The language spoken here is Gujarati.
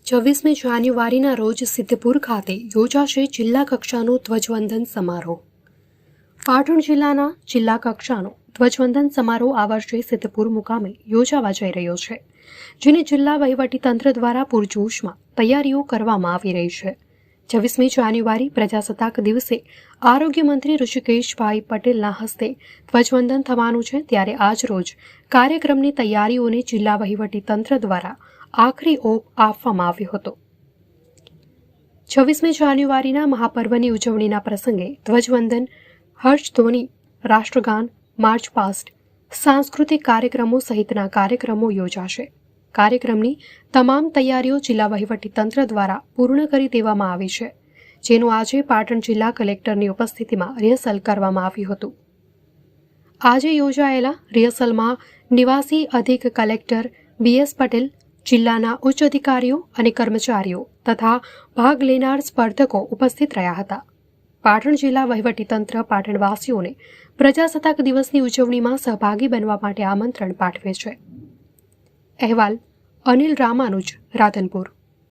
26મી જાન્યુઆરીના રોજ સિદ્ધપુર ખાતે યોજાશે જિલ્લા કક્ષાનો ધ્વજવંદન સમારોહ। પાટણ જિલ્લાના જિલ્લા કક્ષાનો ધ્વજવંદન સમારોહ આ વર્ષે સિદ્ધપુર મુકામે યોજાવા જઈ રહ્યો છે, જેને જિલ્લા વહીવટીતંત્ર દ્વારા પૂરજોશમાં તૈયારીઓ કરવામાં આવી રહી છે। 26મી જાન્યુઆરી પ્રજાસત્તાક દિવસે આરોગ્ય મંત્રી ઋષિકેશભાઈ પટેલના હસ્તે ધ્વજવંદન થવાનું છે, ત્યારે આજ રોજ કાર્યક્રમની તૈયારીઓને જિલ્લા વહીવટીતંત્ર દ્વારા આખરી ઓપ આપવામાં આવ્યો હતો। 26મી જાન્યુઆરીના મહાપર્વની ઉજવણીના પ્રસંગે ધ્વજવંદન, હર્ષધ્વનિ, રાષ્ટ્રગાન, માર્ચ પાસ્ટ, સાંસ્કૃતિક કાર્યક્રમો સહિતના કાર્યક્રમો યોજાશે। કાર્યક્રમની તમામ તૈયારીઓ જિલ્લા વહીવટીતંત્ર દ્વારા પૂર્ણ કરી દેવામાં આવી છે, જેનું આજે પાટણ જિલ્લા કલેક્ટરની ઉપસ્થિતિમાં રિહર્સલ કરવામાં આવ્યું હતું। આજે યોજાયેલા રિહર્સલમાં નિવાસી અધિક કલેક્ટર BS પટેલ, જિલ્લાના ઉચ્ચ અધિકારીઓ અને કર્મચારીઓ તથા ભાગ લેનાર સ્પર્ધકો ઉપસ્થિત રહ્યા હતા। પાટણ જિલ્લા વહીવટીતંત્ર પાટણવાસીઓને પ્રજાસત્તાક દિવસની ઉજવણીમાં સહભાગી બનવા માટે આમંત્રણ પાઠવે છે। અહેવાલ અનિલ રામાનુજ, રાધનપુર।